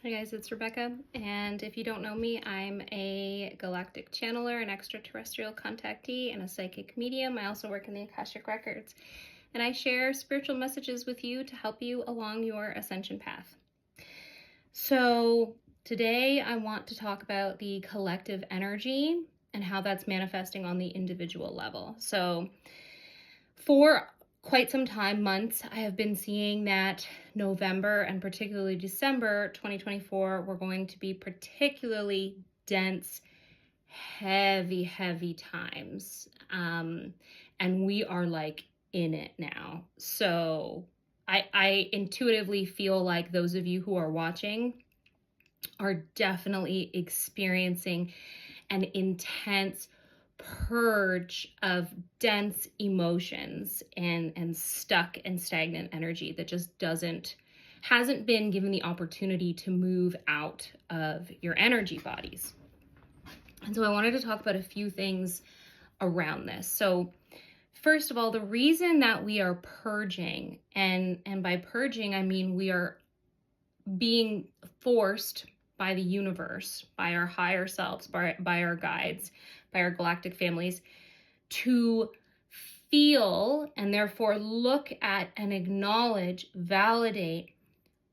Hi guys, it's Rebecca, and if you don't know me, I'm a galactic channeler, an extraterrestrial contactee, and a psychic medium. I also work in the Akashic Records, and I share spiritual messages with you to help you along your ascension path. So today I want to talk about the collective energy and how that's manifesting on the individual level. So for quite some time, months, I have been seeing that November and particularly December 2024 were going to be particularly dense, heavy times. And we are like in it now. So I intuitively feel like those of you who are watching are definitely experiencing an intense purge of dense emotions and stuck and stagnant energy that just hasn't been given the opportunity to move out of your energy bodies. And so I wanted to talk about a few things around this. So first of all, the reason that we are purging, and by purging I mean we are being forced by the universe, by our higher selves, by our guides, by our galactic families, to feel and therefore look at and acknowledge, validate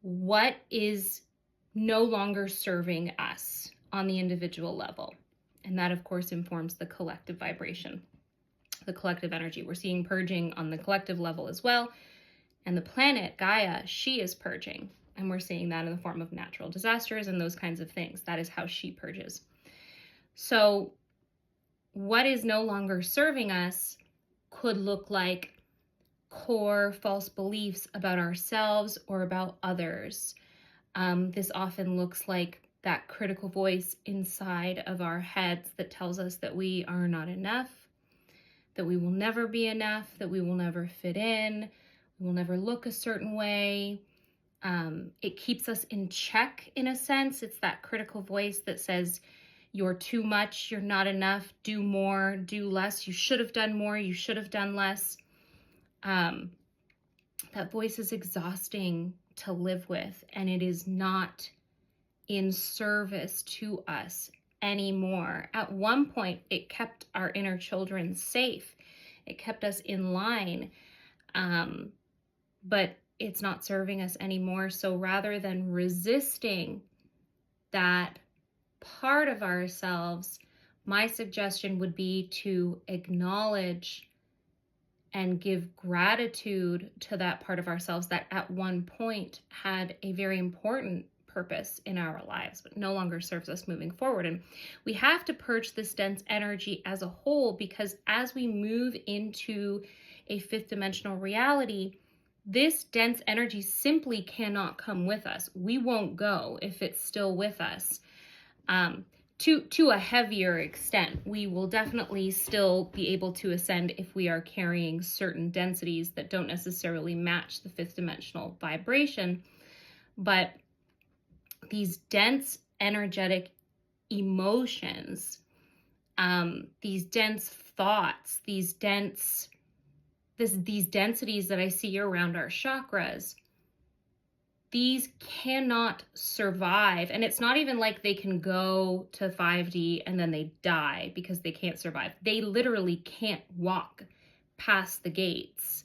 what is no longer serving us on the individual level. And that, of course, informs the collective vibration, the collective energy. We're seeing purging on the collective level as well. And the planet, Gaia, she is purging. And we're seeing that in the form of natural disasters and those kinds of things. That is how she purges. So what is no longer serving us could look like core false beliefs about ourselves or about others. This often looks like that critical voice inside of our heads that tells us that we are not enough, that we will never be enough, that we will never fit in, we will never look a certain way. It keeps us in check in a sense. It's that critical voice that says, you're too much, you're not enough, do more, do less, you should have done more, you should have done less. That voice is exhausting to live with, and it is not in service to us anymore. At one point, it kept our inner children safe. It kept us in line, but it's not serving us anymore. So rather than resisting that part of ourselves, my suggestion would be to acknowledge and give gratitude to that part of ourselves that at one point had a very important purpose in our lives, but no longer serves us moving forward. And we have to purge this dense energy as a whole, because as we move into a fifth dimensional reality, this dense energy simply cannot come with us. We won't go if it's still with us. To a heavier extent, we will definitely still be able to ascend if we are carrying certain densities that don't necessarily match the fifth dimensional vibration. But these dense energetic emotions, these dense thoughts, these densities that I see around our chakras, these cannot survive. And it's not even like they can go to 5D and then they die because they can't survive. They literally can't walk past the gates.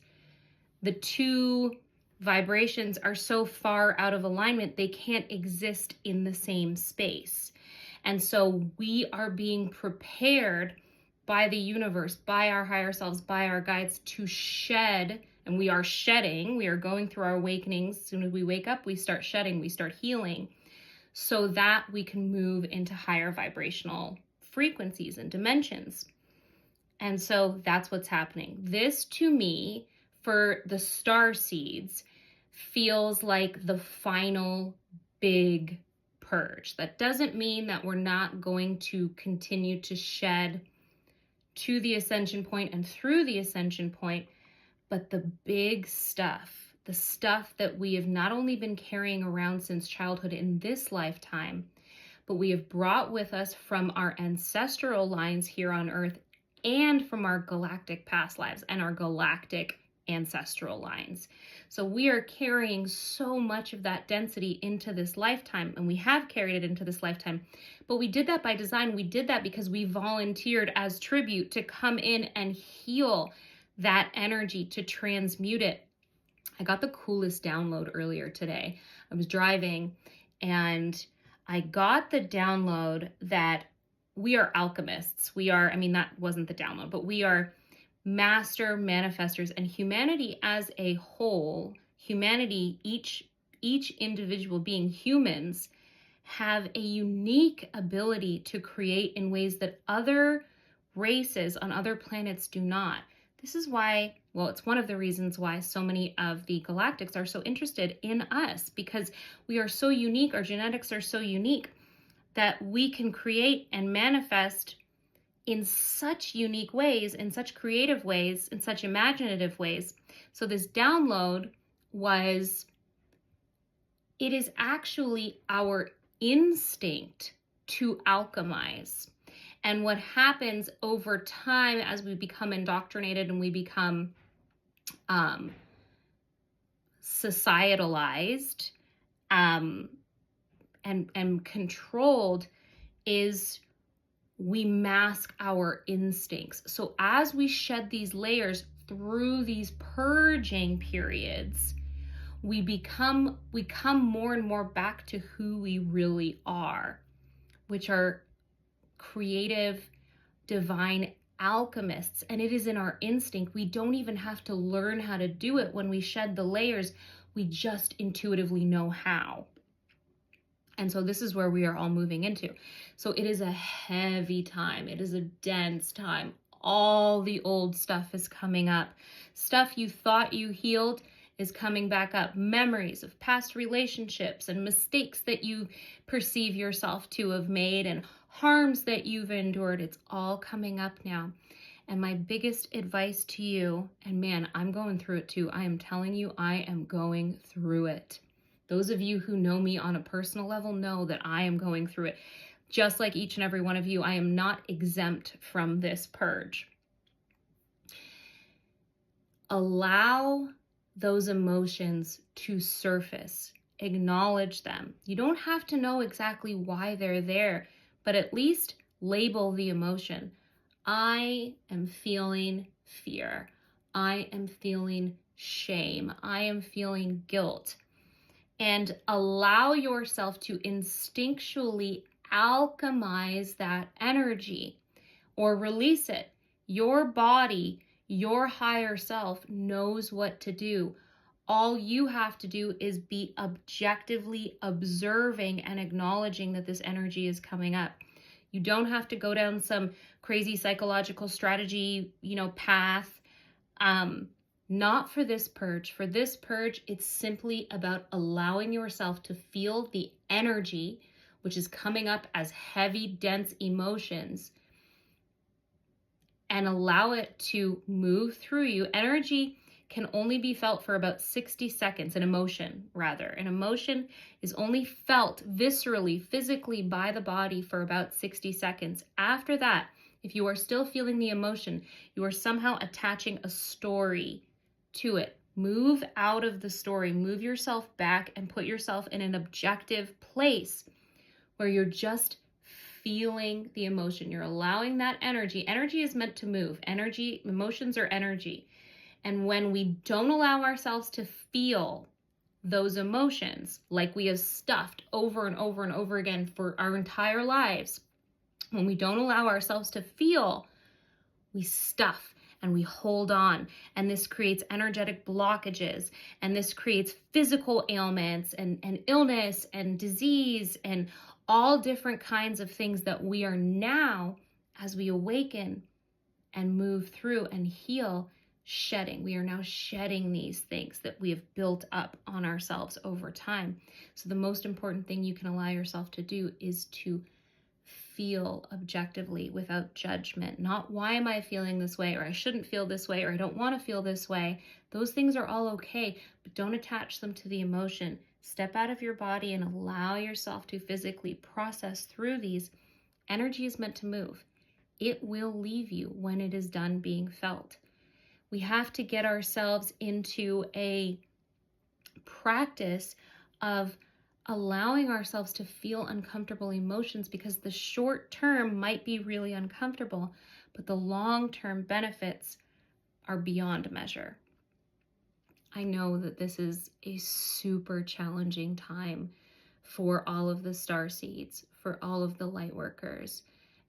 The two vibrations are so far out of alignment, they can't exist in the same space. And so we are being prepared by the universe, by our higher selves, by our guides to shed. And we are shedding, we are going through our awakenings. As soon as we wake up, we start shedding, we start healing, so that we can move into higher vibrational frequencies and dimensions. And so that's what's happening. This, to me, for the star seeds, feels like the final big purge. That doesn't mean that we're not going to continue to shed to the ascension point and through the ascension point. But the big stuff, the stuff that we have not only been carrying around since childhood in this lifetime, but we have brought with us from our ancestral lines here on Earth and from our galactic past lives and our galactic ancestral lines. So we are carrying so much of that density into this lifetime, and we have carried it into this lifetime. But we did that by design. We did that because we volunteered as tribute to come in and heal that energy, to transmute it. I got the coolest download earlier today. I was driving and I got the download that we are alchemists. That wasn't the download, but we are master manifestors, and humanity as a whole, each individual being, humans have a unique ability to create in ways that other races on other planets do not. This is why, it's one of the reasons why so many of the galactics are so interested in us, because we are so unique, our genetics are so unique that we can create and manifest in such unique ways, in such creative ways, in such imaginative ways. So this download was, it is actually our instinct to alchemize. And what happens over time as we become indoctrinated and we become societalized and controlled is we mask our instincts. So as we shed these layers through these purging periods, we come more and more back to who we really are, which are creative, divine alchemists. And it is in our instinct. We don't even have to learn how to do it when we shed the layers. We just intuitively know how. And so this is where we are all moving into. So it is a heavy time. It is a dense time. All the old stuff is coming up. Stuff you thought you healed is coming back up. Memories of past relationships and mistakes that you perceive yourself to have made and harms that you've endured. It's all coming up now. And my biggest advice to you, and man, I'm going through it too. I am telling you, I am going through it. Those of you who know me on a personal level know that I am going through it. Just like each and every one of you, I am not exempt from this purge. Allow those emotions to surface. Acknowledge them. You don't have to know exactly why they're there, but at least label the emotion. I am feeling fear. I am feeling shame. I am feeling guilt. And allow yourself to instinctually alchemize that energy or release it. Your body, your higher self knows what to do. All you have to do is be objectively observing and acknowledging that this energy is coming up. You don't have to go down some crazy psychological strategy, path. Not for this purge. For this purge, it's simply about allowing yourself to feel the energy, which is coming up as heavy, dense emotions, and allow it to move through you. Energy can only be felt for about 60 seconds, an emotion is only felt viscerally, physically by the body for about 60 seconds. After that, if you are still feeling the emotion, you are somehow attaching a story to it. Move out of the story, move yourself back and put yourself in an objective place where you're just feeling the emotion. You're allowing that energy. Energy is meant to move. Emotions are energy. And when we don't allow ourselves to feel those emotions, like we have stuffed over and over and over again for our entire lives, when we don't allow ourselves to feel, we stuff and we hold on, and this creates energetic blockages, and this creates physical ailments and illness and disease and all different kinds of things that we are now, as we awaken and move through and heal, shedding. We are now shedding these things that we have built up on ourselves over time. So the most important thing you can allow yourself to do is to feel objectively without judgment. Not why am I feeling this way, or I shouldn't feel this way, or I don't want to feel this way. Those things are all okay, but don't attach them to the emotion. Step out of your body and allow yourself to physically process through these. Energy is meant to move. It will leave you when it is done being felt. We have to get ourselves into a practice of allowing ourselves to feel uncomfortable emotions, because the short term might be really uncomfortable, but the long-term benefits are beyond measure. I know that this is a super challenging time for all of the star seeds, for all of the light workers.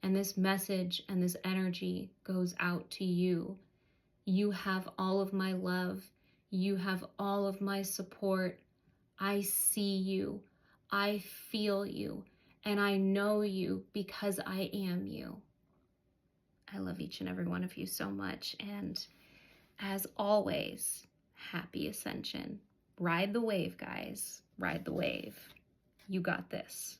And this message and this energy goes out to you. You have all of my love. You have all of my support. I see you. I feel you. And I know you because I am you. I love each and every one of you so much. And as always, happy ascension. Ride the wave, guys. Ride the wave. You got this.